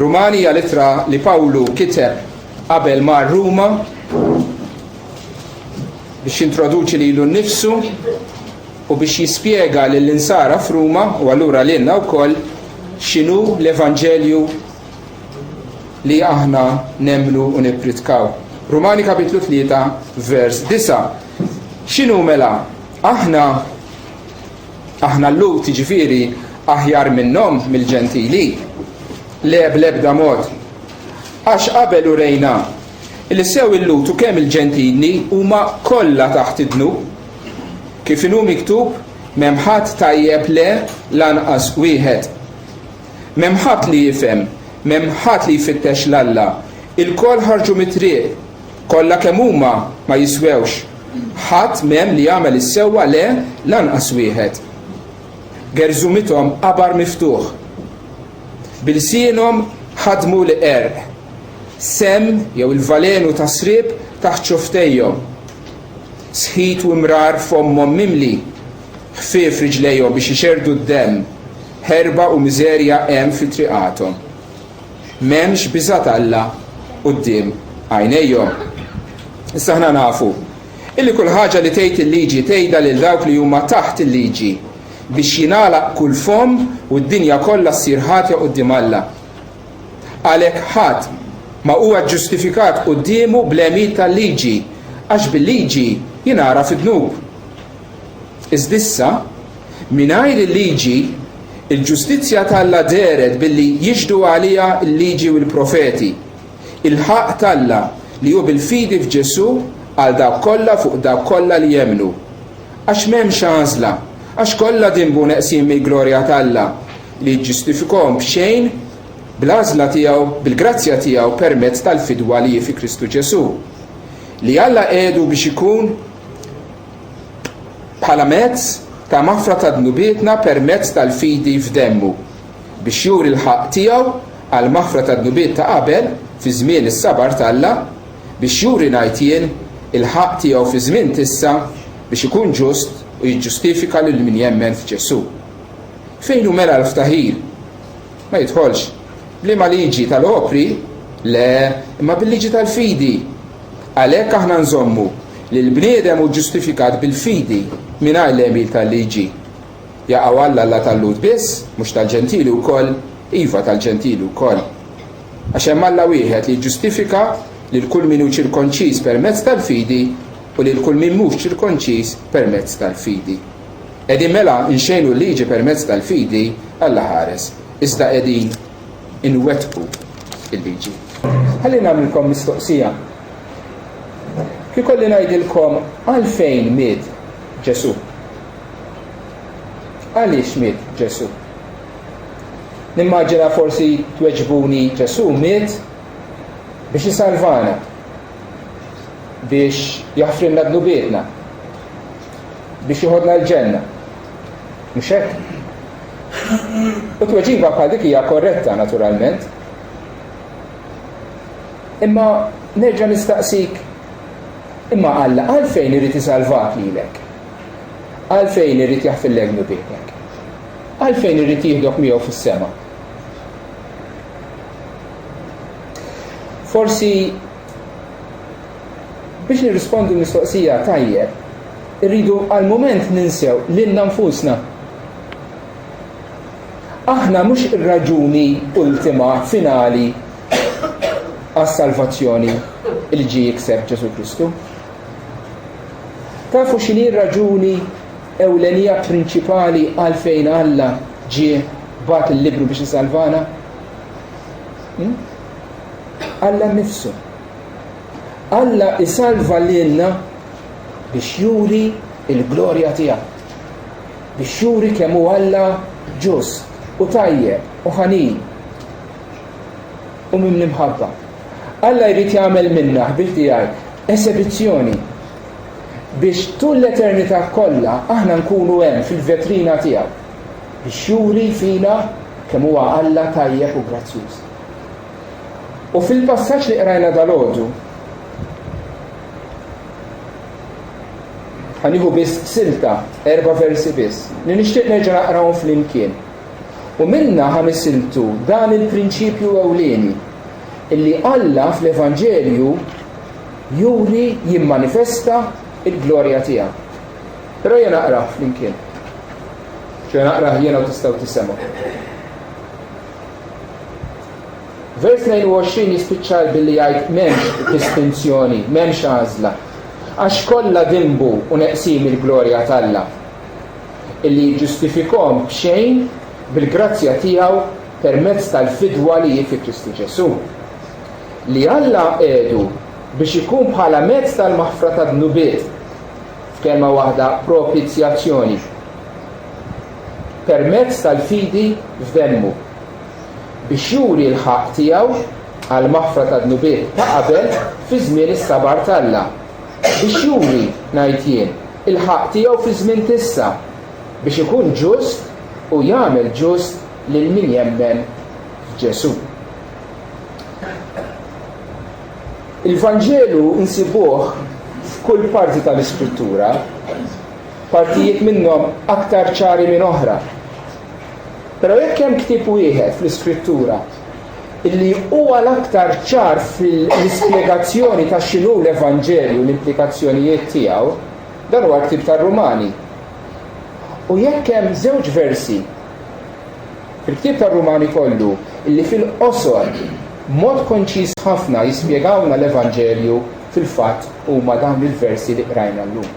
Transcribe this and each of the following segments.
Rumani hija littra li Pawlu kiteb qabel mar Ruma biex jintroduċi lilu nnifsu u biex jispjega lill-insara f'Ruma u allura lilna wkoll x'inhu l-Evanġelju li aħna nemmnu u nippritkaw. Rumani kapitlu 3 vers 9. X'inhu mela? Aħna l-lut jiġifieri aħjar minnhom mill-Ġentili. Le bl-ebda mod. Għax qabel urejna li sew il-lut u kemm il-Ġentili huma kollha taħt id-dnub kif inhu miktub m'hemm ħadd tajjeb le lanqas wieħed. M'hemm ħadd li jifhem, m'hemm ħadd li jfittex l-Alla. Il-koll ħarġu mit-triq, kollha kemm huma ma jiswewx. Ħadd m'hemm li jagħmel is-sewwa le lanqas wieħed. Gerżumithom qabar miftuħ. Bil-sienhom ħadmu l-qerq. Sem jew il-valenu ta' srieb taħt ċoftejhom. Sħit u imrar f'ommhom mimli. Ħfief riġlejhom biex ixerdu d-demm. Ħerba u miżerja hemm fit-triqathom. M'hemmx biża' Alla quddiem għajnejhom. Issa aħna nafu illi kull ħaġa li tgħid il-liġi tgħidha lil dawk li huma taħt il-liġi biex jingħalaq kull fomm u d-dinja kollha ssir ħatja quddiem Alla. Għalhekk ħadd ma huwa ġustifikat qudiemu bl-għemil tal-liġi għax bil-liġi jingħara fid-dnub. Iżda issa mingħajr il-liġi il-ġustizzja tal-Alla deret billi jiġdu għaliha l-liġi u l-profeti. Il-ħaq tal-Alla li hu bil-fidi f'Ġesu għal dawk kollha fuq dawk kollha li jemmnu. Għax m'hemmx għażla, għax kollha dinbu neqsin mill-glorja tal-Alla li jġustifikhom b'xejn bl-għażla tiegħu bil-grazzja tiegħu permezz tal-fidwa li fi Kristu Ġesu. Li Alla qiegħdu biex ikun bħala mezz ta' mafra ta' dnubietna permezz tal-fidi f'demmu biex juri l-ħaq tiegħu għal mafra ta' dnubiet ta' qabel fi żmien is-sabar tal-Alla biex juri ngħid jien il-ħaq tiegħu fi żmien tissa biex ikun ġust u jiġġustifika lil min jemmen f'Ġesu. Fejn hu mela l-ftaħir? Ma jidħolx bliema liġi tal-opri, le, imma bil-liġi tal-fidi. Għalhekk aħna nżommu li l-bniedem hu ġustifikat bil-fidi mingħajr l-għemil tal-liġi. Jaqgħu Alla tal-lut biss, mhux tal-Ġentili wkoll, iva tal-Ġentili wkoll. Għax hemm Alla wieħed li jġustifika lil kull min hu ċirkonċiż permezz tal-fidi u lil kull min mhux ċirkonċiż permezz tal-fidi. Qegħdin mela nxejnu l-liġi permezz tal-fidi Alla ħares, iżda qegħdin inwettqu il-liġi. Ħalli nagħmilkom mistoqsija. Kif kolli ngħidilkom għalfejn miet Ġesu? Għaliex miet Ġesu? Nimmaġina forsi tweġbuni Ġesu miet biex jisalvana, biex jaħfrilna dnubietna, biex jħodna l-ġenna. Mhux hekk? U tweġiba bħal dik hija korretta naturalment. Imma nerġa' nistaqsik, imma Alla għalfejn irid isalvak lilek? Għalfejn irid jaħfillek dnubietek? Għalfejn irid jieħdok miegħu fis-sema? Forsi biex nirrispondu l-mistoqsija tajjeb, irridu għal-mument ninsew lilna nfusna. Aħna mhux ir-raġuni ultima finali għas-salvazzjoni li ġie jikseb Ġesu Kristu. Tafu x'inhi r-raġuni ewlenija prinċipali għalfejn Alla ġie bagħat il-libru biex isalvana? Alla nnifsu. Alla isalva lilna biex juri il-glorja tiegħu. Biex juri kemm hu Alla ġust u tajjeb u ħanin u mimli mħabba. Alla jrid jagħmel minna ħbil tiegħi esibizzjoni biex tul l-eternità kollha aħna nkunu hemm fil-vetrina tiegħu biex juri fina kemm huwa Alla tajjeb u grazzjuż. U fil-passaġġ li qrajna dalgħodu ħanieħu biss silta 4 versi biss li nixtieq nerġa' naqrawhom flimkien. U U minna ħanisiltu dan il-prinċipju ewlieni illi Alla fl-Evanġelju juri jimmanifesta il-glorja tiegħu. Però jien naqra flimkien. ċe naqra jiena u tistgħu tisemgħu. Vers 22 jispiċċar billi jgħid m'hemmx distinzjoni, m'hemmx għażla. Għax kollha dimbu u neqsim il-glorja t'Alla illi ġustifikhom b'xejn bil-grazzja tiegħu permezz tal-fidwa li hi fi Kristu Ġesu. Li Alla qiegħdu biex ikun bħala mezz tal-maħfra tad-dnubiet, f'kelma waħda propizjazzjoni, permezz tal-fidi f'demmu, biex juri l-ħaq tiegħu għal maħfra tad-dnubiet ta' qabel fi żmien is-sabar t'Alla. Biex juri ngħid jien il-ħaq tiegħu fi żmien t'issa biex ikun ġust u jagħmel ġust lil min jemmen f'Ġesu. Il-Vanġelu insibuh f'kull parti tal-Iskrittura, partijiet minnhom aktar ċari minn oħra. Però jekk hemm ktieb wieħed fl-Iskrittura illi huwa l-aktar ċar fil-ispjegazzjoni ta' x'inhu l-Evanġelju, l-implikazzjonijiet tiegħu, dan huwa l-ktieb tar-Rumani. U jekk hemm żewġ versi fil-ktieb tar-Rumani kollu illi fil-qosor mod konċis ħafna jispjegawna l-Evanġelju, fil-fatt huma dawn il-versi li qrajna llum.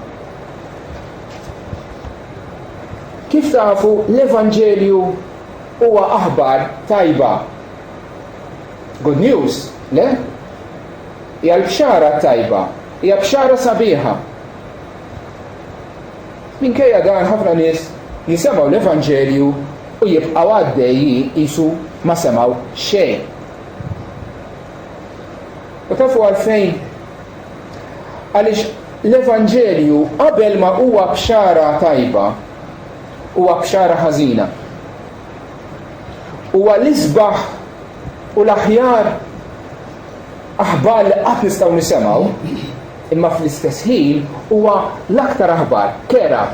Kif tafu l-Evanġelju huwa aħbar tajba. Good news, le? Hija l-bxara tajba, hija bxara sabiħa. Minkejja dan ħafna nies jisemgħu l-Evanġelju u jibqgħu għaddejjin qisu ma semgħu xejn. U tafu għalfejn? Għaliex l-Evanġelju qabel ma huwa bxara tajba, huwa bxara ħażina. Huwa l-isbaħ u l-aħjar aħbar li qatt nistgħu nisemgħu, imma fl-istess ħin huwa l-aktar aħbar kera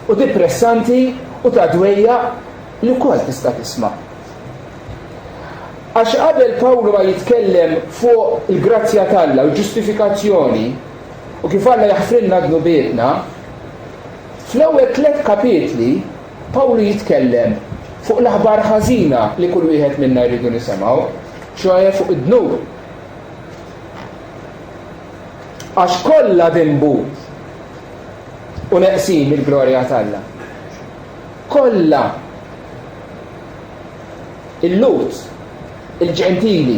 u depressanti u ta' dwejja li wkoll tista' tisma'. Għax qabel Pawlu ma jitkellem fuq il-grazzja t'Alla u l-ġustifikazzjoni u kif Alla jaħfrilna dnubietna, fl-ewwel 3 kapitli Pawlu jitkellem fuq l-aħbar ħażina li kull wieħed minna jridu nisemgħu, xogħol fuq id-dnub. Għax kollha dimbu u neqsim il-glorja t'Alla. Kollha il-Lut, il-Ġentili,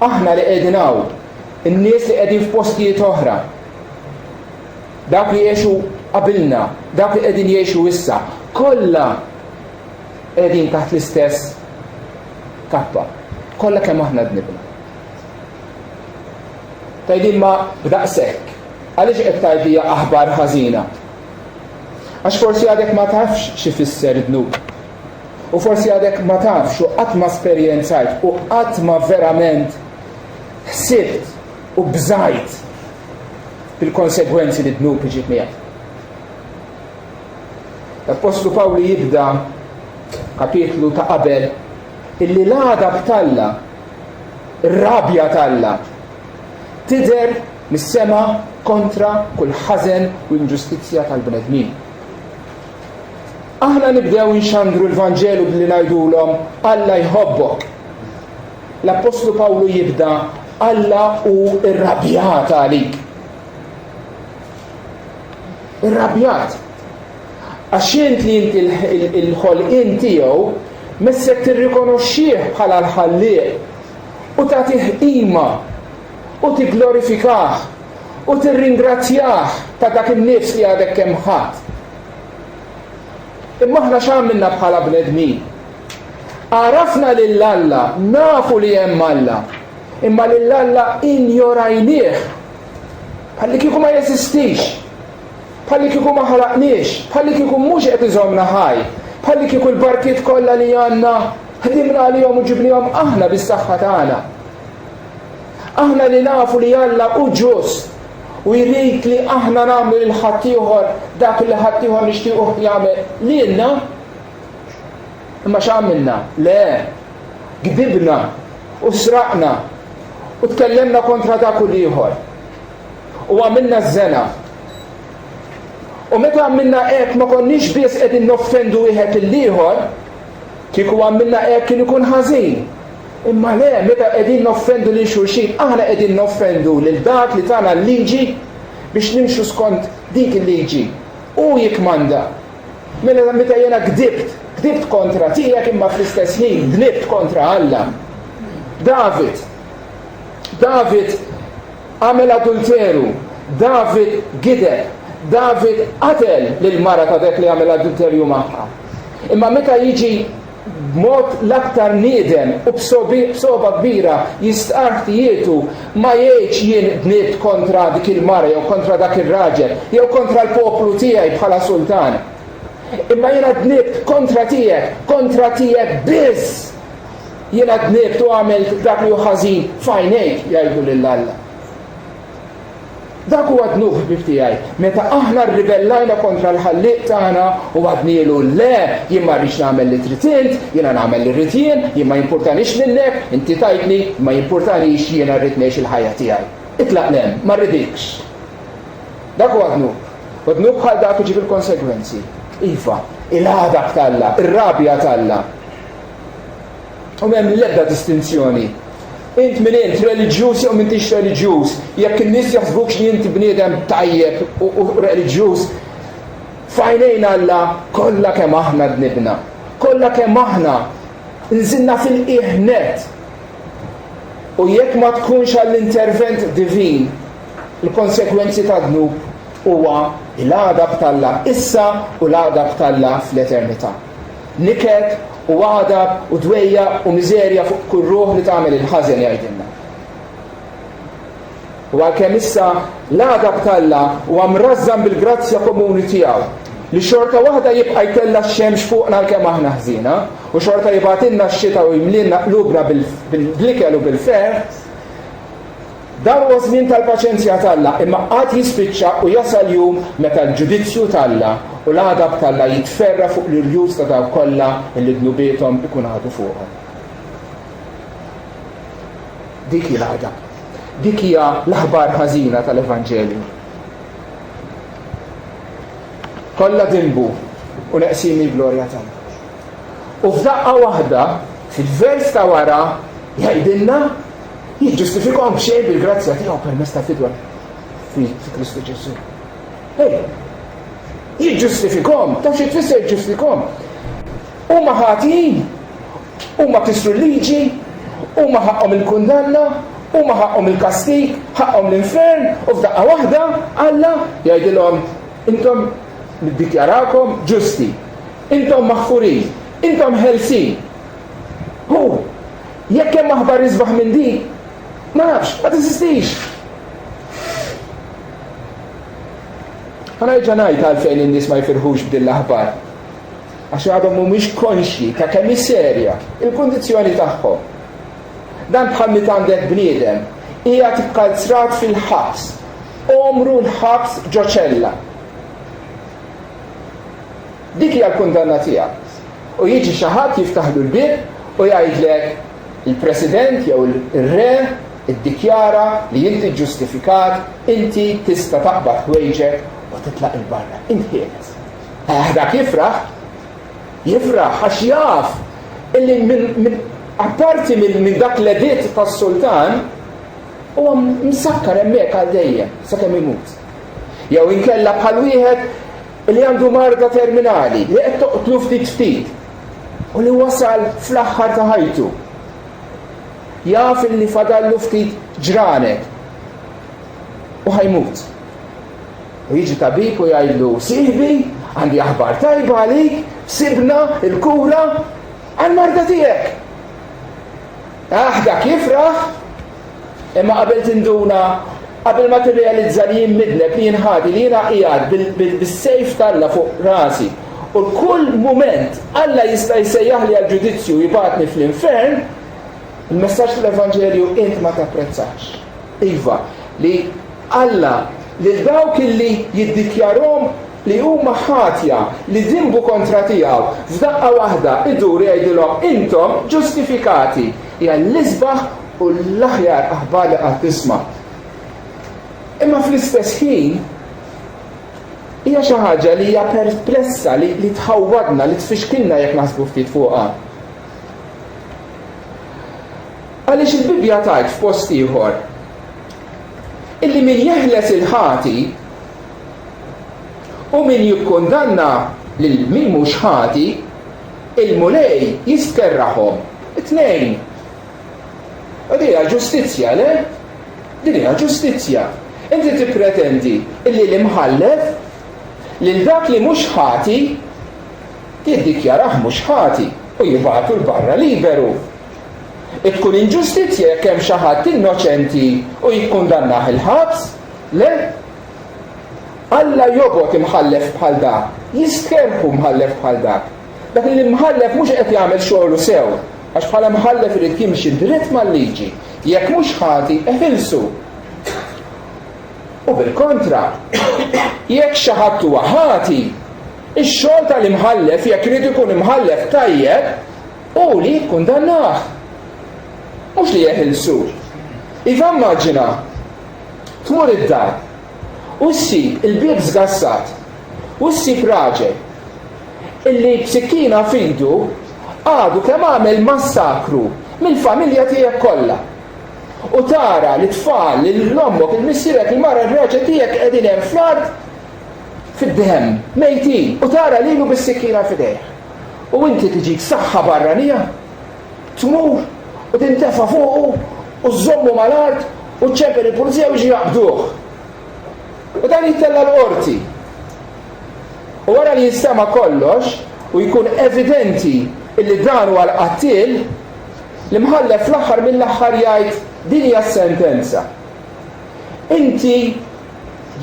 aħna li qegħdin hawn, in-nies li qegħdin f'postijiet oħra, dak li jgħixu qabilna, dak li qegħdin jgħixu issa, kollha qegħdin taħt l-istess kappa. Kollha kemm aħna dnibna. Tajdin ma b'daqshekk. Għaliex qed tgħidilha aħbar ħażina? Għax forsi għadek ma tafx x'ifisser dnub. U forsi għadek ma tafx u qatt ma esperjenzajt u qatt ma verament ħsibt u bżajt bil-konsegwenzi li dnub iġib miegħek. L-Apostlu Pawli jibda kapitlu ta' qabel illi l-għadab t'Alla, ir-rabja t'Alla tidher mis-sema kontra kull ħażen u inġustizzja tal-bnedmin. Aħna nibdew nxandru l-Vanġelu billi ngħidulhom Alla jħobbok. L-Apostlu Pawlu jibda Alla hu irrabjat għalik. Irrabjat. Għax int li inti l-ħolqien tiegħu messek tirrikonoxxih bħala l-ħallieq u tagħtih qima u tiglorifikah u tirringrazzjah ta' dak in-nifs li għadek kemm ħadd. Imma aħna x'għamilna bħala bnedmin? Għarafna lil Alla, nafu li hemm Alla, imma lil Alla injorajnieh bħalli kieku ma jeżistix, bħalli kieku ma ħalaqniex, bħalli kieku mhux qed iżommna ħaj, bħalli kieku l-barkiet kollha li għandna ħdimna għalihom u ġibnihom aħna bis-saħħa tagħna. Aħna li nafu li Alla hu ġust u jrid li aħna nagħmlu lil ħadd ieħor dak li ħadd ieħor nixtiequ jagħmel lilna, Imma x'għamilna? Le, gdibna u sraqna u tkellemna kontra dak u ieħor. U għamilna żena. U meta għamilna hekk ma konniex biss qegħdin noffendu wieħed il-ieħor, kieku għamilna hekk kien ikun ħażin. Imma le, meta qegħdin noffendu lil xulxin, aħna qegħdin noffendu lil dak li tagħna l-liġi biex nimxu skont dik il-liġi. U jikmanda. Meta jiena gdibt kontra tiegħek imma fl-istess ħin gdibt kontra Alla. David għamel adulteru, David gideb, David qatel lil mara ta' dak li għamel adulterju magħha. Imma meta jiġi b'mod l-aktar niedem u b'soba kbira jistqar ħtijietu ma jgħidx jien bniet kontra dik il-mara jew kontra dak ir-raġel jew kontra l-poplu tiegħi bħala sultan. Imma jiena bniet kontra tiegħek biss. Jiena bniet u għamilt dak li hu ħażin f'għajnejk jgħidu lil Alla. Dak huwa dnub ħbib tiegħi. Meta aħna rribellajna kontra l-ħalliq tagħna u għadnielu le, jien ma rridx nagħmel li trid int, jiena nagħmel li rrid jien, jien ma jimpurtanix lilek, inti tajtni, ma jimpurtanix jiena rrid ngħix il-ħajja tiegħi. Itlaq lem, ma rridikx. Dak huwa dnub. U dnub bħal dak iġib il-konsegwenzi. Iva, il-ħadak talla, ir-rabja talla. U m'hemm l-ebda distinzjoni. Int min int reliġjuż jew m'intix reliġjuż, jekk in-nies jaħsbuk li inti bniedem tajjeb u reliġjuż, f'għajnejn Alla kollha kemm aħna dnibna, kollha kemm aħna nżilna fil-qiegħ. U jekk ma tkunx għall-intervent divin, il-konsekwenzi ta' dnub huwa l-għadab talla issa u l-għadab talla fl-eternità. Niket u għadab u dwejja u miżerja fuq kull ruħ li tagħmel il-ħażen jgħidilna. U għalkemm issa l-għadab talla huwa mrażżam bil-grazzja komuni tiegħu li xorta waħda jibqa' jtella x-xemx fuqna għalkemm aħna ħżina u xorta jibgħatilna x-xita u jimlilna qlubna bil-ikel u bil-ferħ. Dan huwa żmien tal-paċenzja talla, imma qatt jispiċċa u jasal jum meta l-ġudizzju talla u l-għadab talla jitferra fuq l-irjus ta' daw kollha li dnubietom ikun għadu fuqhom. Dik hi l-għadab. Dik hija l-aħbar ħażina tal-Evanġelju. Kollha dimbu u neqsini glorja tagħna. U f'daqqa waħda fil-vers ta' wara jgħidilna jiġġustifikhom b'xejn bil-grazzja tiegħu permezz ta' fidwa fi Kristu Ġesu. Jiġġustifikhom, taf xi tfisser jiġġustifikhom. Huma ħatin, huma kisru l-liġi, huma ħaqhom il-kundanna, huma ħaqhom il-kastig, ħaqhom l-infern, u f'daqqa waħda Alla jgħidilhom intom niddikjarakom ġusti, intom maħfurin, intom ħelsin. Hu, jekk hemm aħbar isbaħ minn dik, ma nafx, ma teżistix. Ħana ġa ngħid għalfejn in-nies ma jfirħux b'din l-aħbar. Għax għadhom mhumiex konxji ta' kemm serja il-kundizzjoni tagħhom. Dan bħal meta għandek bniedem hija tikkalzrat fil-ħabs, omru l-ħabs ġo ċella. Dik hija l-kundanna tiegħek. U jiġi xi ħadd jiftaħlu l-bib u jgħidlek il-President jew ir-Re iddikjara li inti ġustifikat, inti tista' taqbad ħwejġek u titlaq il-barra. Inti ħieles. Dak jifraħ għax jaf illi apparti minn dak l-ediet tas-sultan huwa msakkar hemmhekk għal dejjem sakemm imut. Jew inkella bħal wieħed li għandu marda terminali li qed toqtlu ftit u li wasal fl-aħħar ta' ħajtu. Jaf li fadallu ftit ġranet u ħajmut. U jiġi tabib u jgħidlu sieħbi, għandi aħbar tajba għalik, sibna il-kura għal-marda tiegħek. Dak jifraħ, imma qabel tinduna, qabel ma tirrealizza li jien midlek li jinħadi li jiena qiegħed bis-sejf talla fuq rasi. U kull mument Alla jista' jsejjaħ li għall-ġudizzju jibgħatni fl-infern, il-messaġġ tal-Evanġelju int ma tapprezzax. Iva, li Alla li dawk illi jiddikjarhom li huma ħatja li dimbu kontra tiegħu f'daqqa waħda idur jgħidilhom intom ġustifikati hija l-isbaħ u l-aħjar aħbar li qatt tisma'. Imma fl-istess ħin hija xi ħaġa li hija perplessa li tħawwadna li tfixkilna jekk naħsbu ftit fuqha. Għaliex il-Bibja tgħid f'post ieħor illi min jeħles il-ħati u min jikkundanna lil min mhux ħati il-mulej jiskerraħhom. It-tnejn. U din hija ġustizzja, le? Din hija ġustizzja. Inti tippretendi illi l-imħallef lil dak li mhux ħati jiddikjarah mhux ħati u jibgħatu l-barra liberu. Tkun inġustizzja jekk hemm xi ħadd innoċenti u jikkundannah il-ħabs? Le? Alla jobgħod imħallef bħal dak, jiskerħu mħallef bħal dak. Dak li l-imħallef mhux qed jagħmel xogħlu sew, għax bħala mħallef irid jimxi dritt mal-liġi. Jekk mhux ħati eħilsu. U bil-kontra, jekk xi ħadd huwa ħati, ix-xogħol tal-imħallef jekk irid ikun imħallef tajjeb u li jikkundannah. Mhux li jeħilsu. Iva immaġina, tmur id-dar, u ssib il-bieb żgassat, u ssib raġel illi b'sikkina f'idu għadu kemm għamel massakru mill-familja tiegħek kollha. U tara l-tfal, l-ommok, il-missierek, il-mara, il-raġel tiegħek qegħdin hemm fl-ard fid-dehem, mejtin, u tara lilu bis-sikkina f'idejh. U inti tiġik saħħa barranija, tmur u tintefa' fuqu u żommu mal-art u ċemper il-pulizija u jiġi jaqbduh. U dan jittella l-qorti. U wara li jistema kollox u jkun evidenti illi dan huwa l-qattil, l-imħallef fl-aħħar mill-aħħar jgħid din hija s-sentenza. Inti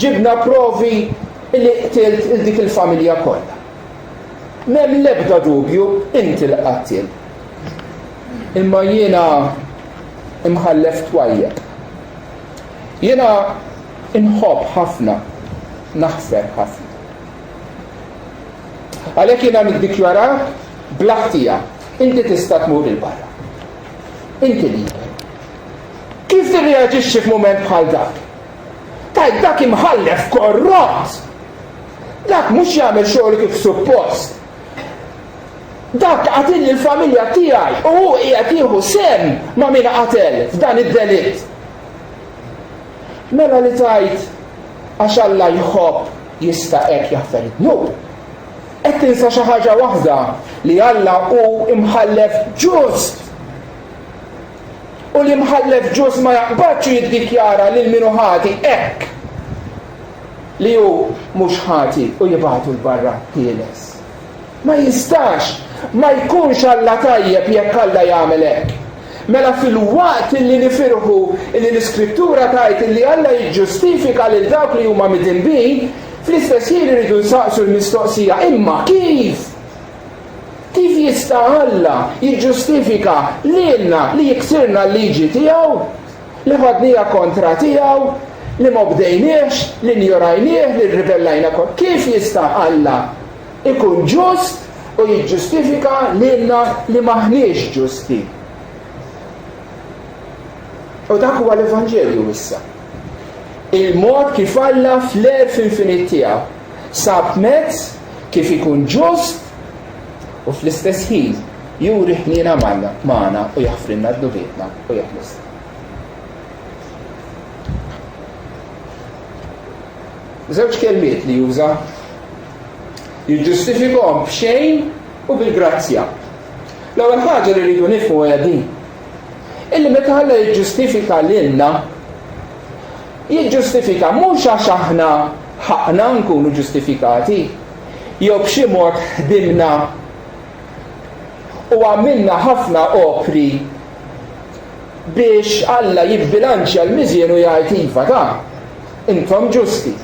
ġibna provi illi qtilt il-dik il-familja kollha. M'hemm l-ebda dubju inti l-qattil. Imma jiena imħallef twajjeb. Jiena inħobb ħafna, naħfer ħafna. Għalhekk jiena niddikjarak blaħtija, inti tista' tmur il-barra. Inti liber. Kif tirreaġixxi f'mument bħal dak? Tajt dak imħallef korrott. Dak mhux jagħmel xogħol kif suppost. Dak qatil il-familja tiegħi u hu qiegħed jieħu sem ma' min qatel f'dan id-delitt. Mela li tajt għax Alla jħobb jista' hekk jaħfer id-dnub. Qed tinsa xi ħaġa waħda li Alla hu imħallef ġust. U li imħallef ġust ma jaqbadx jiddikjara lil min hu ħati hekk li hu mhux ħati u jibgħatu l-barra ħieles. Ma jistax, ma jkunx Alla tajjeb jekk Alla jagħmel hekk. Mela fil-waqt li nifirħu li l-Iskrittura tajt li Alla jiġġustifika lil dawk li huma midinbin, fl-istess ħin iridu nsaqsu l-mistoqsija imma kif? Kif jista' Alla jiġġustifika lilna li jiksirna l-liġi tiegħu, li ħadnija kontra tiegħu, li ma bdejniex, li njorajnieh, li rribellajna kontra. Kif jista' Alla ikun ġust u jiġġustifika lilna li maħniex ġusti? U dak huwa l-Evanġelju issa. Il-mod kif Alla fl-erf infinit tiegħu sab mezz kif ikun ġust u fl-istess ħin juri ħniena magħna u jaħfrilna d-dubietna u jaħlisna. Żewġ kelmiet li juża jiġġustifikhom b'xejn u bil-grazzja. L-ewwel ħaġa li rridu nifhmu hija din. Illi meta Alla jiġġustifika lilna, jiġġustifika mhux għax aħna ħaqna nkunu ġustifikati, jew b'xi mod ħdimna u għamilna ħafna opri biex Alla jibbilanċja l-miżjen u jgħid iva ta' intom ġusti.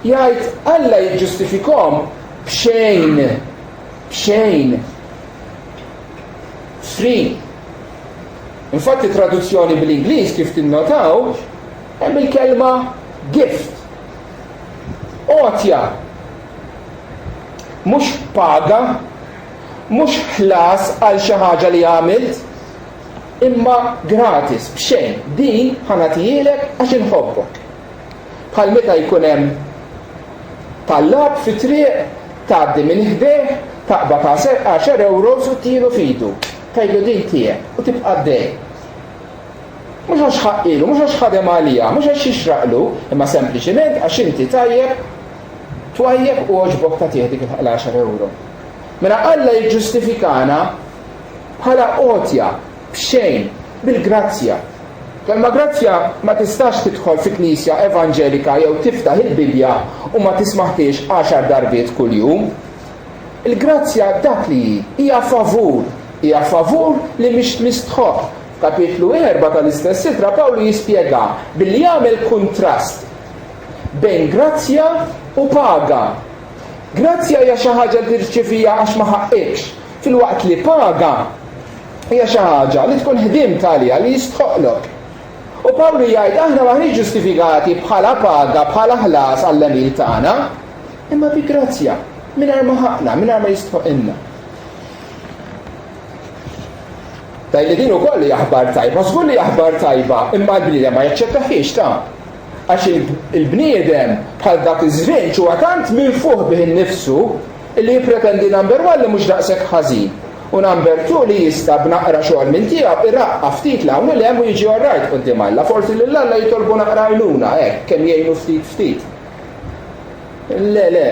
Jgħid Alla jiġġustifikhom b'xejn. Free. Infatti traduzzjoni bil-Ingliż kif tinnotaw hemm il-kelma gift. Għotja, mhux paga, mhux ħlas għal xi ħaġa li għamilt, imma gratis, b'xejn, din ħanatijilek għax inħobbok. Bħal meta jkun hemm tallab fi triq, tgħaddi minn ħdejh, taqbad 10 euro u tieħu fidu. Tajlu din tiegħek u tibqa' dej. Mhux għax ħaqqilu, mhux għax ħadem għalija, mhux għax jixraqlu, imma sempliċement għax inti tajjeb, twajjeb u oġbok ta' tieħ dik il-10 euro. Mela Alla jiġġustifikana bħala qotja b'xejn, bil-grazzja. Kelma grazzja ma tistax tidħol fi knisja evanġelika jew tiftaħ il-Bibja u ma tismaħtiex 10 darbiet kuljum. Il-grazzja dak li hija favur li mhix mistħoq. Kapitlu 4 tal-istess sitra Pawlu jispjega billi jagħmel kuntrast bejn grazzja u paga. Grazzja hija xi ħaġa li tirċevija għax ma ħaqqekx, filwaqt li paga hija xi ħaġa li tkun ħdimt għaliha li jistħoqlok. U Pawlu jgħid aħna maħniex ġustifikati bħala paga, bħala ħlas għall-għamil tagħna, imma bi grazzja mingħajr ma ħaqna, mingħajr ma jistħoqilna. Tajli din ukoll li aħbar tajba, żgur li aħbar tajba, imma l-bniedem ma jaċċettaħiex ta' għax il-bniedem bħal dak iż-żvenġ huwa tant minn fuq bih innifsu li jippretendi number 1 li mhux daqshekk ħażin. U number 2 li jista' b'naqra xogħol minn tiegħu irraqqa ftit l-hawn u hemm u jiġi orrajt quddiem Alla. Forsi lil Alla jitolbu naqra għajnuna hekk kemm jgħinu ftit. Le,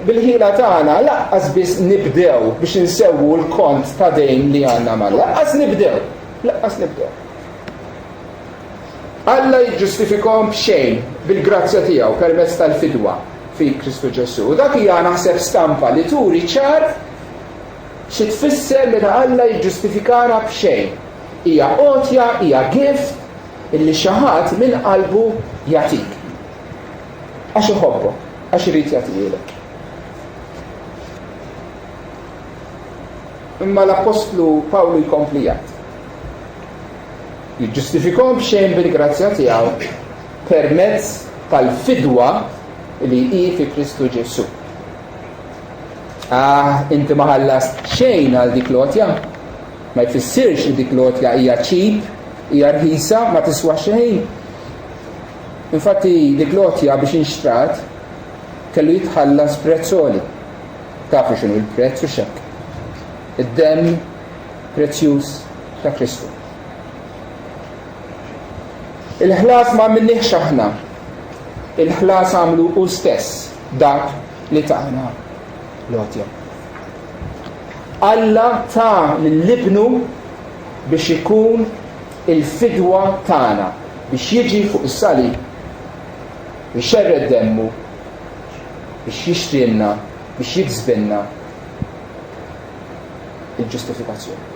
bil-ħila tagħna laqqas biss nibdew biex insewwu l-kont ta' dejn li għandna mal. Laqqas nibdew. Alla jiġġustifikhom b'xejn bil-grazzja tiegħu permezz tal-fidwa fi Kristu Ġesu. U dak hija naħseb stampa li turi ċar xi tfisser meta Alla jiġġustifikana b'xejn. Hija qotja, hija gift illi xi ħadd minn qalbu jagħtik. Għax iħobbok, għax irid jagħtilek. Imma l-Apostlu Pawlu jkompli jgħid. Jiġġustifikhom b'xejn bil-grazzja tiegħu permezz tal-fidwa li hi fi Kristu Ġesu. Inti ma ħallast xejn għal dik l-għotja, ma jfissirx li dik l-għotja hija cheap, hija rħisa, ma tiswa xejn. Infatti dik l-għotja biex inxtrat kellu jitħallas prezzoli. Tafu x'inhu l-prezz u xekk. Id-dem prezzjuż ta' Kristu. Il-ħlas ma minniex aħna. Il-ħlas għamlu u stess dak li tagħna l-għotja. Alla ta' lill-ibnu biex ikun il-fidwa tagħna biex jiġi fuq is-salib biex xerred demmu biex jixtrilna biex jiksbilna il-ġustifikazzjoni.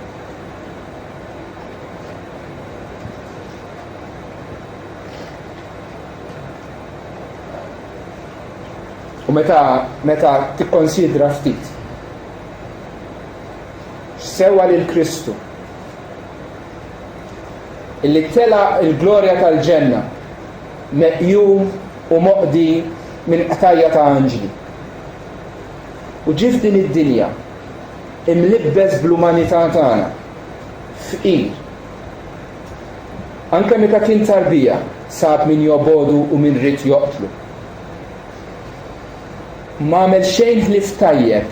U meta tikkonsidra ftit x'sewwa lil Kristu illi tela l-glorja tal-ġenna meqjum u moqdi minn qtajja ta' anġli. U ġif din id-dinja imlibbes bl-umanità tagħna fqir. Anke meta kien tarbija sab min jobodu u min rid joqtlu. Ma għamel xejn ħlif tajjeb,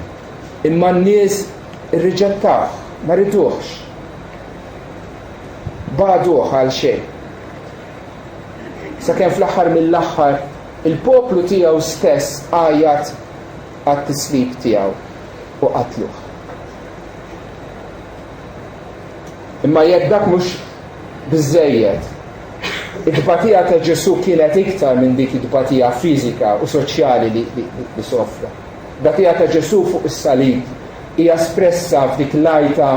imma n-nies irriġettaw, ma riduħx. Baduħ għal xejn. Sakemm fl-aħħar mill-aħħar il-poplu tiegħu stess għajat għat-tislib tiegħu u qatluh. Imma jekk dak mhux biżżejjed, id-dbatija ta' Ġesu kienet iktar minn dik id-dbatija fiżika u soċjali li sofra. Dbatija ta' Ġesu fuq is-salib hija espressa f'dik lajta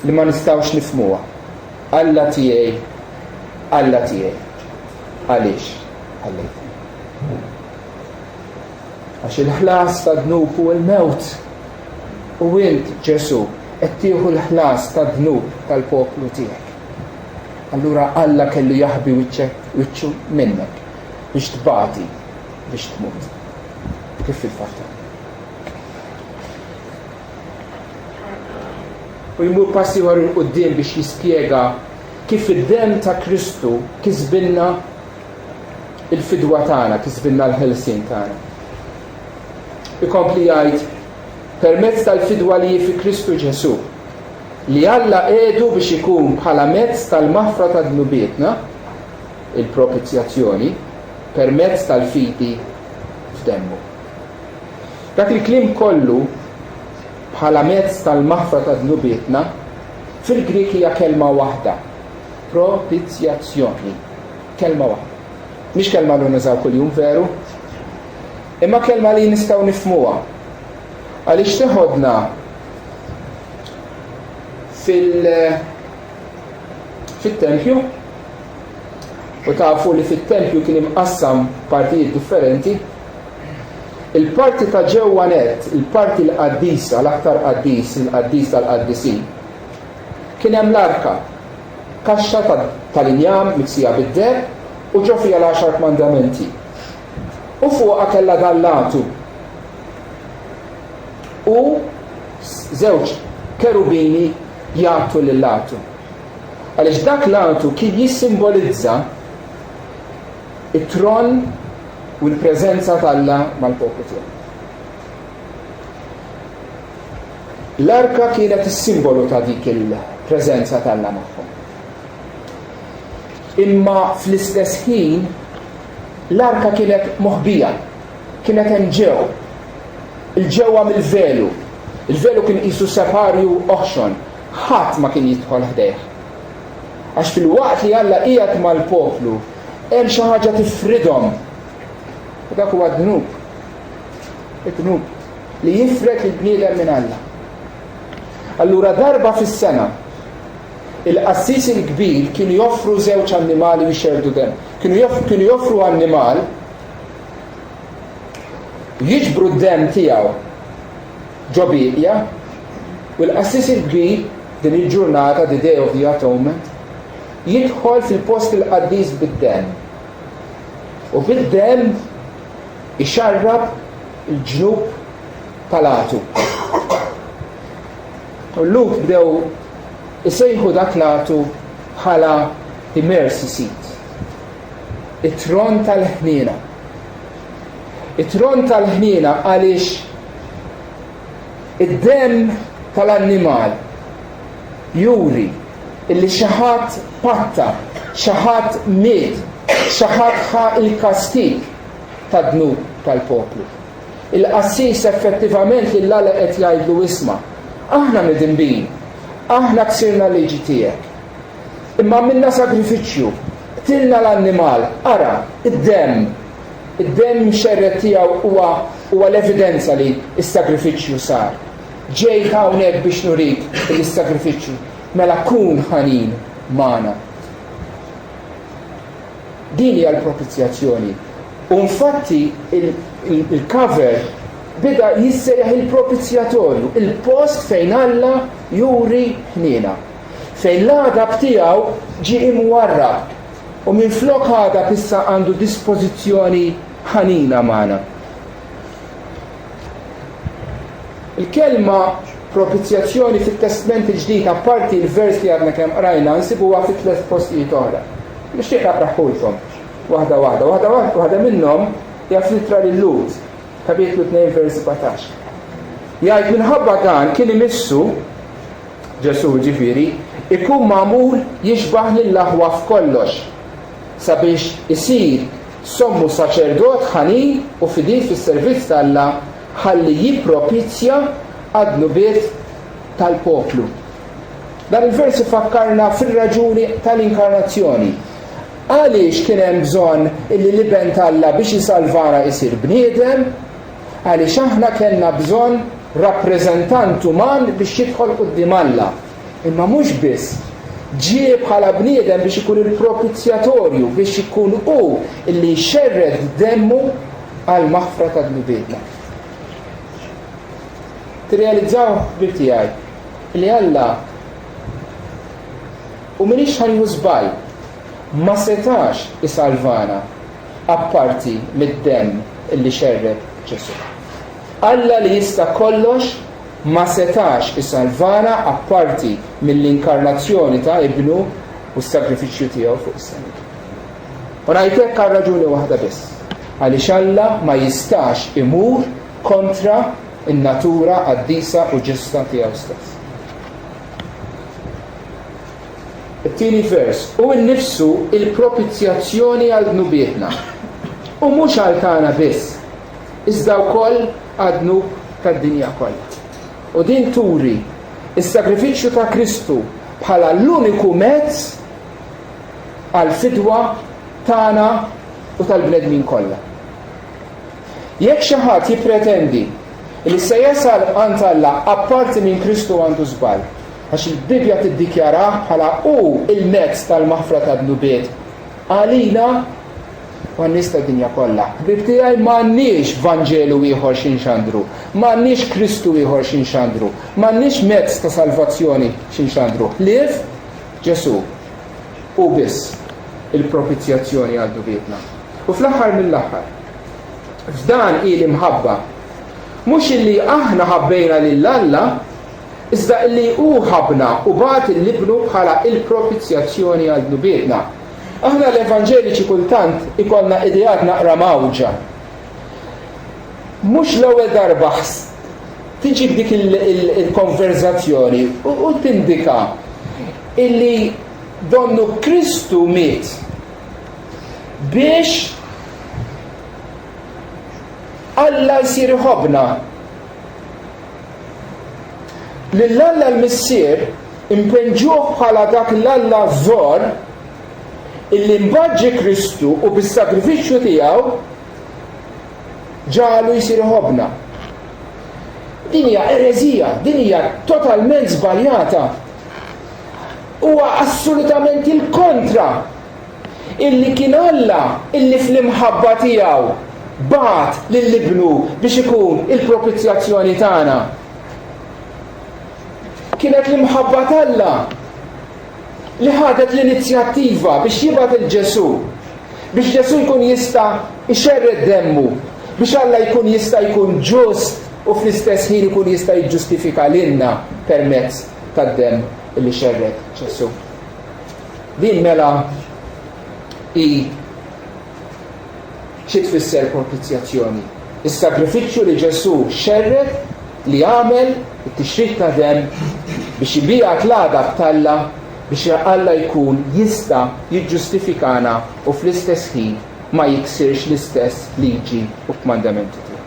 li ma nistgħux nifhmuha. Alla tiegħi, għaliex ħallejtni. Għax il-ħlas ta' dnub u l-mewt u int Ġesu qed tieħu l-ħlas ta' dnub tal-poplu tiegħek. Allura Alla kellu jaħbi wiċċu minnek biex tbati, biex tmut. kif fil-fatt. U jmur passi wara l-qudiem biex jispjega kif id-dem ta' Kristu kisbilna il-fidwa tagħna, kisbilna l-ħelsien tagħna. Ikompli jgħid permezz tal-fidwa li fi Kristu Ġesu li Alla qiegħdu biex ikun bħala mezz tal-maħfra ta' dnubietna, il-propizjazzjoni, permezz tal-fidi f'demmu. Dak il-kliem kollu bħala mezz tal-maħfra ta' dnubietna fil-Grik hija kelma waħda, propizjazzjoni, kelma waħda. Mhix kelma li nużaw kuljum veru, imma kelma li nistgħu nifhmuha. Għaliex teħodna fil-tempju, u tafu li fit-tempju kien imqassam partijiet differenti. Il-parti ta' ġewwa net, il-parti l-qaddisa, l-aktar qaddis, il-qaddis tal-qaddisin, kien hemm l-arka, kaxxa tal-injam miksija bid-deheb u ġo fiha l-10 mandamenti. U fuqha kellha dal-latu u żewġ kerubini jagħtu lil-latu. Għaliex dak latu kien jissimbolizza it-tron u l-preżenza tal-Alla mal-poplu tiegħu. L-arka kienet is-simbolu ta' dik il-preżenza tal-Alla magħhom. Imma fl-istess ħin l-arka kienet moħbija, kienet hemm ġew. Il-ġewwa mill-velu. Il-velu kien qisu separju oħxon, ħadd ma kien jidħol ħdejh. Għax fil-waqt li Alla qiegħed mal-poplu, hemm xi ħaġa tifridhom. U dak huwa d-dnub. Id-dnub li jifred il-bniedem minn Alla. Allura darba fis-sena il-qassis il-kbir kienu joffru żewġ annimali biex jerdu dem. Kienu joffru annimal, jiġbru d-dem tiegħu ġo biqja, u l-qassis il-kbir din il-ġurnata, the Day of the Atonement, jidħol fil-post il-qaddis bid-dem. U bid-dem ixarrab il-ġnub tal-atu. U l-lut bdew isejħu dak latu bħala the mercy seat. It-tron tal-ħniena. It-tron tal-ħniena għaliex id-dem tal-annimal juri illi xaħat patta, xaħat miet, xaħat ħa il-kastik tad-dnub tal-poplu. Il-qassis effettivament li l-Alla qed jgħidlu isma' aħna midinbin, aħna ksirna liġi tiegħek. Imma minna sagrifiċċju, tilna l-annimal, ara, id-dem xerret tiegħu huwa l-evidenza li s-sagrifiċċju sar. Ġej hawnhekk biex nurik il-sagrifiċċju, mela kun ħanin magħna. Din hija l-propizjazzjoni. U infatti il-cover bida jissejjaħ il-propizjatorju, il-post fejn Alla juri ħniena. Fejn l-għadab tiegħu ġie imwarrab u minflok għadab issa għandu dispożizzjoni ħanina magħna. Il-kelma propizjazzjoni fit-Testament il-ġdid apparti il-vers li għadna kemm qrajna nsibuha fi 3 postijiet oħra. Nixtieq naqraħulkom waħda minnhom hija fl-ittra lil-Lut, kapitlu 2 vers 17. Jgħid minħabba dan kien imissu Ġesu ġifieri ikun magħmul jixbaħ lill-aħwa f'kollox sabiex isir sommu saċerdot ħanin u fidil fis-servizz tal-Alla ħalli jippropizja għad-nubiet tal-poplu. Dan il-vers ifakkarna fir-raġuni tal-inkarnazzjoni. Għaliex kien hemm bżonn illi liben tal-Alla biex jisalvana isir bniedem, għaliex aħna kellna bżonn rappreżentant uman biex jidħol quddiem Alla. Imma mhux biss ġie bħala bniedem biex ikun il-propizjatorju, biex ikun hu illi jxerred demmu għal maħfra ta' dnubietna. Tirrealizzaw bil-tiegħi li Alla u minix ħanju żball ma setax isalvana apparti mid-demm illi xerred Ġesu. Alla li jista' kollox ma setax isalvana apparti mill-inkarnazzjoni ta' ibnu u s-sagrifiċċju tiegħu fuq is-salib. U ngħidlek għal raġuni waħda biss, għaliex Alla ma jistax imur kontra in-natura qaddisa u ġusta tiegħu stess. It-tieni vers, u nnifsu il-propizjazzjoni għal dnubietna. U mhux għal tagħna biss, iżda wkoll għal dnub tad-dinja kollha. U din turi is-sagrifiċċju ta' Kristu bħala l-uniku mezz għal fidwa tagħna u tal-bnedmin kollha. Jekk xi ħadd jippretendi li se jasal għand Alla apparti minn Kristu għandu żball, għax il-Bibja tiddikjarah bħala hu il-mezz tal-maħfra tad-dnubiet għalina u għan-nies tad-dinja kollha. Ħbieb tiegħi m'għandniex Vanġelu ieħor x'inxandru, m'għandniex Kristu ieħor x'inxandru, m'għandniex mezz ta' salvazzjoni x'inxandru. Ħlief Ġesu u biss il-propizjazzjoni għal dubietna. U fl-aħħar mill-aħħar, f'dan ili mħabba, mhux illi aħna ħabbejna lil Alla, iżda illi hu ħabna u bagħat il-libnu bħala il-propizjazzjoni għal dubietna. Aħna l-Evanġeliċi kultant ikollna idejat naqra mawġa. Mhux l-ewwel darba tiġi dik il-konverzazzjoni u tindika illi donnu Kristu miet biex Alla jsir ħobna. Lill-Alla l-Missier impenġuh bħala dak l-Alla żgħar illi mbaġġi Kristu u bis-sagrifiċċju tiegħu ġalu jsir ħobna. Din hija ereżija, din hija totalment żbaljata. Huwa assolutament il-kontra. Illi kien Alla illi fl-imħabba tiegħu bagħat lill-ibnu biex ikun il-propizjazzjoni tagħna. Kienet l-imħabba t'Alla li ħadet l-inizjattiva biex jibgħat il-Ġesu, biex Ġesu jkun jista' ixerred demmu, biex Alla jkun jista' jkun ġust u fl-istess ħin ikun jista' jiġġustifika lilna permezz tad-demm li xerred Ġesu. Din mela hi xi tfisser propizjazzjoni. Is-sagrifiċċju li Ġesu xerred li għamel it-tixrid ta' demm biex ibijak l-għadab t'Alla biex Alla jkun jista' jiġġustifikana u fl-istess ħin ma jiksirx l-istess liġi u kmandamenti tiegħu.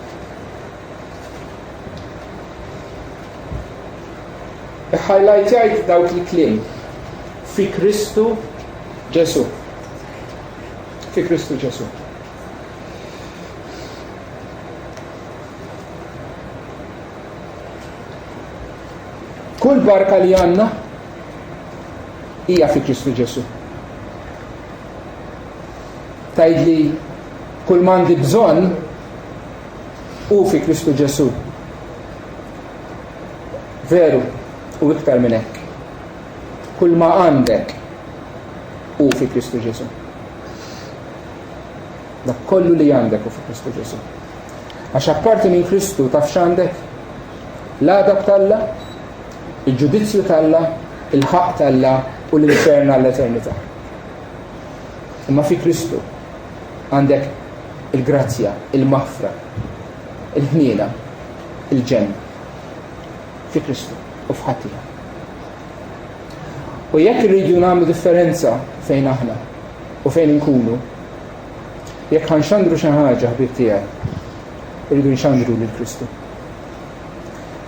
Highlightjajt dawk il-kliem fi Kristu Ġesu. Fi Kristu Ġesu. Kull barka li għandna hija fi Kristu Ġesu. Tgħidli kull m'għandi bżonn hu fi Kristu Ġesu. Veru, u iktar minn hekk. Kull ma għandek hu fi Kristu Ġesu. Dak kollu li għandek hu fi Kristu Ġesu. Għax apparti minn Kristu taf x'għandek? L-għadab t'Alla, il-ġudizzju t'Alla, il-ħaq t'Alla u l-infern għall-eternità. Imma fi Kristu għandek il-grazzja, il-maħfra, il-ħniena, il-ġenna. Fi Kristu u f'ħattija. U jekk irridu nagħmlu differenza fejn aħna u fejn inkunu, jekk ħanxandru xi ħaġa ħbieb tiegħi, irridu nxandru lil Kristu.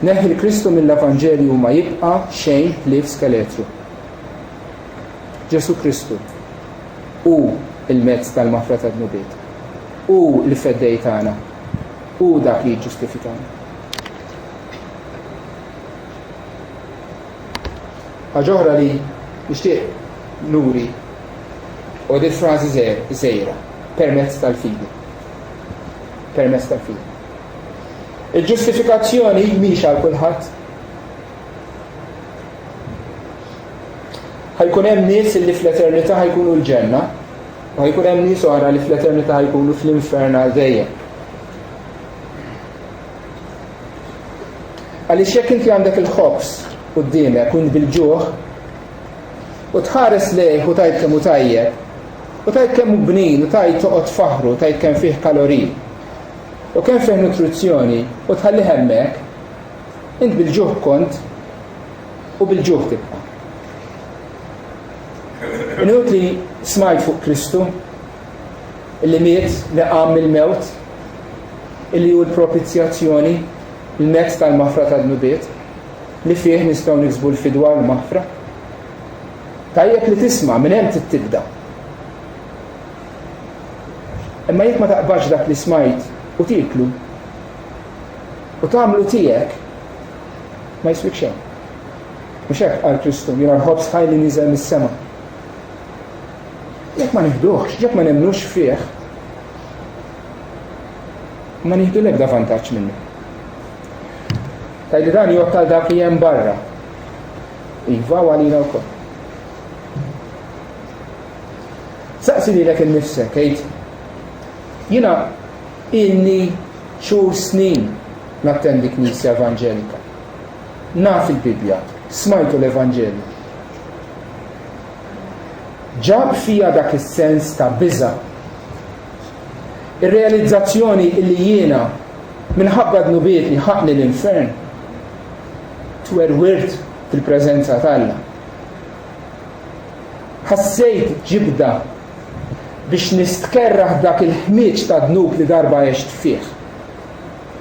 Neħi l-Kristu mill-Evanġelju ma jibqa' xejn li f'skeletru. Ġesu Kristu hu il-mezz tal-maħfra tad-dnubiet, hu l-feddej tagħna, hu dak li jiġġustifikana. Ħaġa oħra li nixtieq nuri u di frażi żgħira permezz tal-fidi. Permezz tal-fidi. Il-ġustifikazzjoni mhix għal kulħadd. Ħajkun hemm nies li fl-eternità ħajkunu l-ġenna, u ħajkun hemm nies oħra li fl-eternità ħajkunu fl-infern għal dejjem. Għaliex jekk inti għandek il-ħobs quddiemek u bil-ġuħ u tħares lejh u tajt kemm hu tajjeb u tajt kemm hu bnin u tajt toqgħod faħru u tajt kemm fih kaloriji u kemm fih nutrizzjoni u tħalli hemmhekk int bil-ġuħ kont u bil-ġuħ tibqa'. Inutli smajt fuq Kristu illi miet li qam mill-mewt illi hu l-propizjazzjoni il-mezz tal-mafra tad-nubiet li fih nistgħu niksbu l-fidwa l-mafra. Tajjeb li tisma' minn hemm tibda. Imma jekk ma taqbalx dak li smajt u tiklu u tagħmlu tiegħek ma jiswik xejn. Mhux hekk qal Kristu, jiena l-ħobs ħaj li niżel mis-sema. Jekk ma nieħduhx, jekk ma nemmnux fih, ma nieħdu l-ebda vantaġġ minnu. Tajli dan jottal dak li hemm barra. Iva u għalina wkoll. Saqsi lilek innifsek, għid, jiena inni xhur snin nattendi Knisja Evanġelika. Naf il-Bibja, smajtu l-Evanġelju. Ġab fija dak is-sens ta' biża'. Ir-realizzazzjoni illi jiena minħabba d-nubiet li ħaqni l-infern twerwirt fil-preżenza t'Alla. Ħassejt ġibda biex nistkerraħ dak il-ħmieġ ta' dnub li darba għext fih.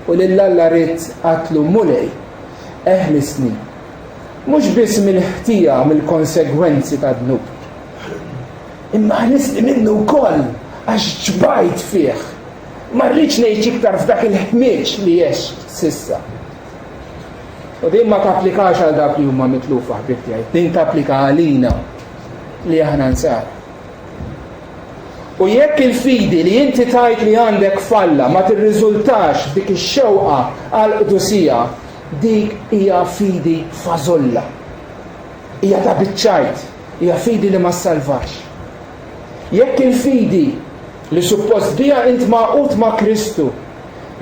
U lill-Alla rid qatlu mulej eħlisni. Mhux biss mill-ħtija mill-konsegwenzi ta' dnub. Imma ħlisni minnu wkoll għax ġbajt fih. Ma rridx ngħid iktar f'dak il-ħmieġ li għext sissa. U din ma tapplikax għal dak li huma mitlufa ħbib tiegħi. Din tapplika għalina li aħna nsar. U jekk il-fidi li inti tajt li għandek falla ma tirriżultax dik ix-xewqa għal qdusija, dik hija fidi fażolla. Hija ta' biċċajt, hija fidi li ma ssalvax. Jekk il-fidi li suppost biha int maqut ma' Kristu,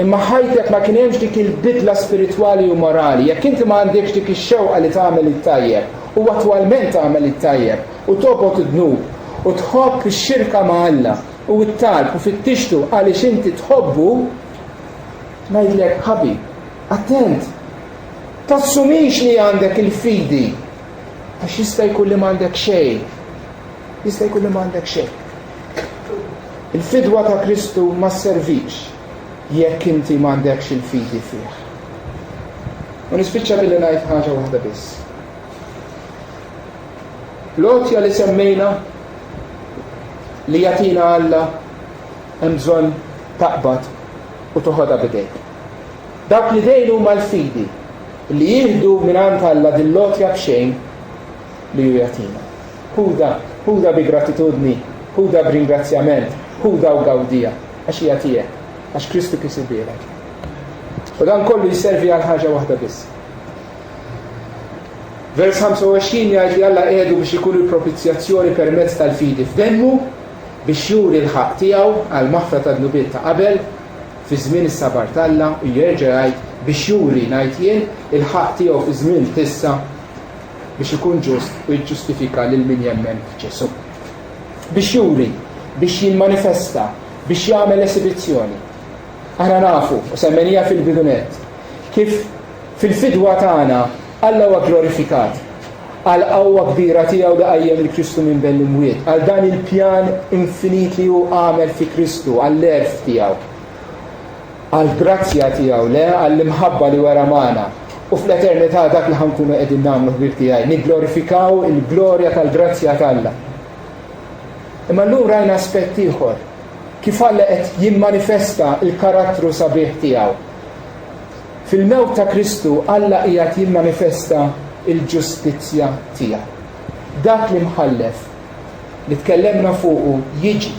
imma ħajtek ma kien hemmx dik il-bidla spiritwali u morali, jekk inti ma għandekx dik ix-xewqa li tagħmel it-tajjeb u attwalment tagħmel it-tajjeb u tobgħod id-dnub u tħobb ix-xirka ma' Alla u t-talb u fittixtu għaliex inti tħobbu, ngħidlek ħabib, attent, tassumix li għandek il-fidi għax jista' jkun li m'għandek xejn. Jista' jkun li m'għandek xejn. Il-fidwa ta' Kristu ma sservix jekk inti m'għandekx il-fidi fih. U nispiċċa billi ngħid ħaġa waħda biss. L-għotja li semmejna li jagħtina Alla hemm bżonn taqbad u toħodha bidejk. Dak li dejn huma l-fidi li jieħdu mingħand Alla din l-għotja b'xejn li hu jagħtina. Huda bi gratitudni, huda b'ringrazzjament, huda u gawdija, għax hija tiegħek, għax Kristu kisibbilek. U dan kollu jservi għal ħaġa waħda biss. Vers 25 jgħid li Alla qiegħdu biex ikun il-propizjazzjoni permezz tal-fidi f'demmu biex juri l-ħaq tiegħu għal maħfra tad-nubiet ta' qabel fi żmien is-sabar t'Alla u jerġa' jgħid biex juri ngħid jien il-ħaq tiegħu fi żmien tissa biex ikun ġust u jiġġustifika lil min jemmen f'Ġesu. Biex juri, biex jimmanifesta, biex jagħmel esibizzjoni. Aħna nafu, u semmenija fil-bidunet, kif fil-fidwa tagħna Alla huwa glorifikat għal qawwa kbira tiegħu li qajjem il-Kristu minn bejn l-imwiet, għal dan il-pjan infinit li hu għamel fi Kristu, għall-erf tiegħu, għal grazzja tiegħu, le għall-imħabba li wara magħna. U fl-eternità dak li ħankunu qegħdin nagħmlu ħbib tiegħi, nigglorifikaw il-glorja tal-grazzja t'Alla. Imma llum rajna aspett ieħor, kif Alla qed jimmanifesta l-karattru sabiħ tiegħu. Fil-mewt ta' Kristu Alla qiegħed jimmanifesta il-ġustizzja tiegħu. Dak li mħallef li tkellemna fuqu jiġi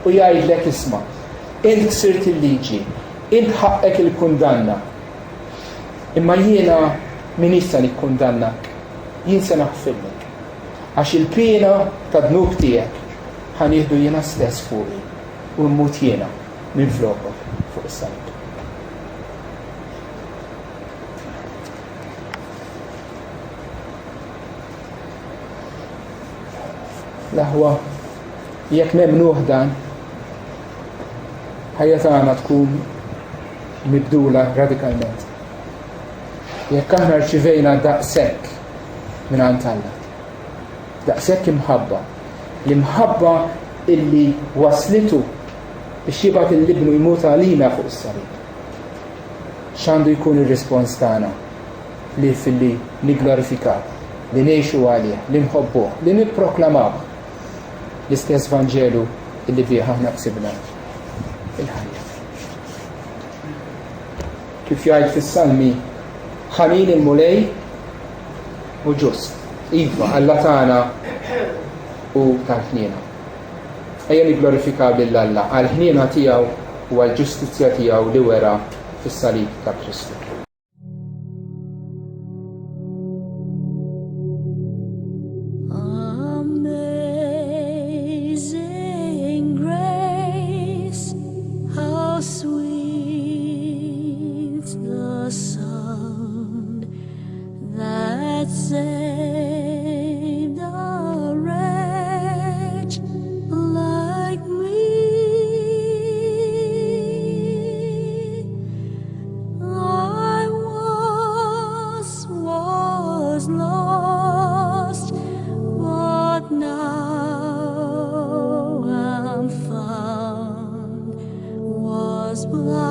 u jgħidlek isma', int ksirt il-liġi, int ħaqqek il-kundanna. Imma jiena min issa nikkundannak, jien se naħfirlek. Għax il-pena ta' dnub tiegħek ħanieħdu jiena stess fuqi u mmut jiena minn flokok fuq is-salib. L-aħwa jekk memnuh dan, ħajja tagħna tkun mibdula radikalment. Jekk aħna rċivejna daqshekk mingħand Alla, daqshekk imħabba, l-imħabba illi waslitu biex jibgħat il-libnu jmut għalina fuq is-salib. X'għandu jkun ir-rispons tagħna li filli niglorifikaw, li ngħixu għalih, li nħobbuh, li nipproklamaw l-istess Vanġelu illi bih aħna ksibna il-ħajja. Kif jgħid fis-Salmi, ħanin il-mulej u ġust, iva Alla tagħna u tal-ħniena. Ejja nigglorifikaw lil Alla għall-ħniena tiegħu u għall-ġustizzja tiegħu li wera fis-salib ta' Kristu. Blind.